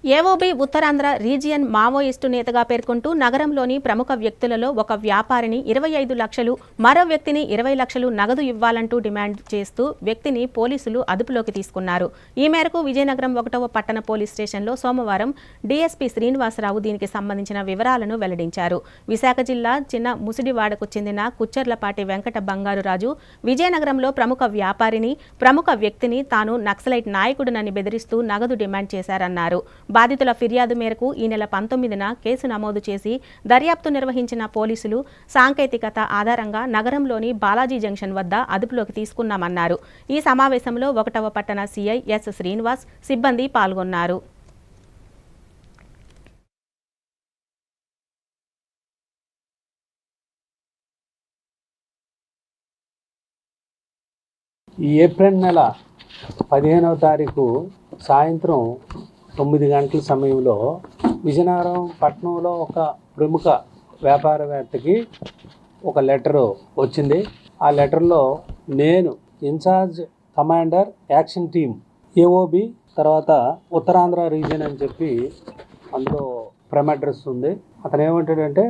AOB Uttarandhra region Maoist నేతగా పేర్కొంటూ నగరంలోని ప్రముఖ వ్యక్తులలో ఒక వ్యాపారిని 25 లక్షలు, మరో వ్యక్తిని 20 లక్షలు నగదు ఇవ్వాలంటూ డిమాండ్ చేస్తూ వ్యక్తిని పోలీసులు అదుపులోకి తీసుకున్నారు. ఈ మేరకు విజయనగరం 1వ పట్టణ పోలీస్ స్టేషన్లో సోమవారం డీఎస్పీ శ్రీనివాసరావు దీనికి సంబంధించిన వివరాలను వెల్లడించారు. విశాఖ జిల్లా చిన్న ముసిడివాడకు చెందిన కుచ్చర్లపాటి వెంకట బంగారురాజు విజయనగరంలో ప్రముఖ వ్యాపారిని, ప్రముఖ వ్యక్తిని తాను నక్సలైట్ నాయకుడినని బెదిరిస్తూ నగదు డిమాండ్ చేశారన్నారు. బాధితుల ఫిర్యాదు మేరకు ఈ నెల 19న కేసు నమోదు చేసి దర్యాప్తు నిర్వహించిన పోలీసులు సాంకేతికత ఆధారంగా నగరంలోని బాలాజీ జంక్షన్ వద్ద అదుపులోకి తీసుకున్నామన్నారు. ఈ సమావేశంలో 1వ పట్టణ సిఐ ఎస్ శ్రీనివాస్ సిబ్బంది పాల్గొన్నారు. ఈ ఏప్రిల్ నెల 15వ తారీఖు సాయంత్రం 9 గంటల సమయంలో విజయనగరం పట్టణంలో ఒక ప్రముఖ వ్యాపారవేత్తకి ఒక లెటరు వచ్చింది. ఆ లెటర్లో నేను incharge commander action team AOB తర్వాత ఉత్తరాంధ్ర రీజియన్ అని చెప్పి అందులో ప్రైమ్ అడ్రస్ ఉంది. అతను ఏమంటాడంటే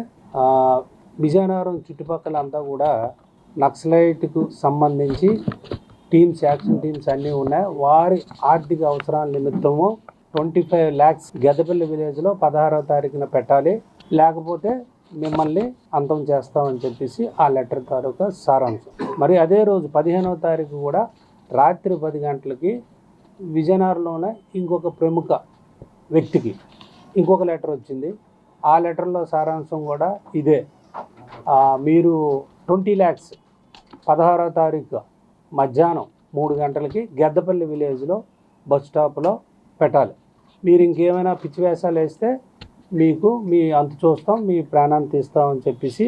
విజయనగరం చుట్టుపక్కల అంతా కూడా నక్సలైట్కు సంబంధించి టీమ్స్, యాక్షన్ టీమ్స్ అన్నీ ఉన్నాయి. వారి ఆర్థిక అవసరాల నిమిత్తము 25 lakhs గెదపల్లి విలేజ్లో 16వ తారీఖున పెట్టాలి, లేకపోతే మిమ్మల్ని అంతం చేస్తామని చెప్పేసి ఆ లెటర్ తాలూకా సారాంశం. మరి అదే రోజు 15వ తారీఖు కూడా రాత్రి 10 గంటలకి విజయనగరంలోనే ఇంకొక ప్రముఖ వ్యక్తికి ఇంకొక లెటర్ వచ్చింది. ఆ లెటర్లో సారాంశం కూడా ఇదే. మీరు 20 lakhs 16వ తారీఖు మధ్యాహ్నం 3 గంటలకి గెద్దపల్లి విలేజ్లో బస్ స్టాప్లో పెట్టాలి. మీరు ఇంకేమైనా పిచ్చి వేషాలు వేస్తే మీకు మీ అంతు చూస్తాం, మీ ప్రాణాన్ని తీస్తామని చెప్పేసి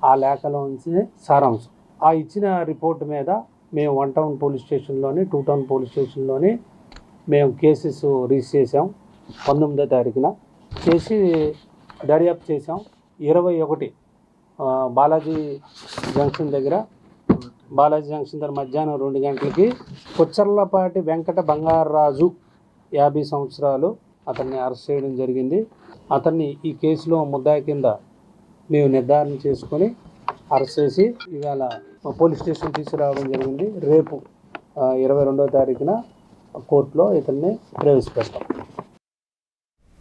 ఆ లేఖలో ఉంచిన సారాంశం. ఆ ఇచ్చిన రిపోర్ట్ మీద మేము 1 టౌన్ పోలీస్ స్టేషన్లోని 2 టౌన్ పోలీస్ స్టేషన్లోని మేము కేసెస్ రిజిస్టర్ చేసాం. 19వ తారీఖున చేసి దర్యాప్తు చేసాం. 21 బాలాజీ జంక్షన్ దగ్గర మధ్యాహ్నం 2 గంటలకి కుచ్చర్లపాటి వెంకట బంగారరాజు 50 సంవత్సరాలు అతన్ని అరెస్ట్ చేయడం జరిగింది. అతన్ని ఈ కేసులో ముద్దాయి కింద మేము నిర్ధారణ చేసుకొని అరెస్ట్ చేసి ఇవాళ పోలీస్ స్టేషన్ తీసుకురావడం జరిగింది. రేపు 22వ తారీఖున కోర్టులో ఇతన్ని ప్రవేశపెడతాం.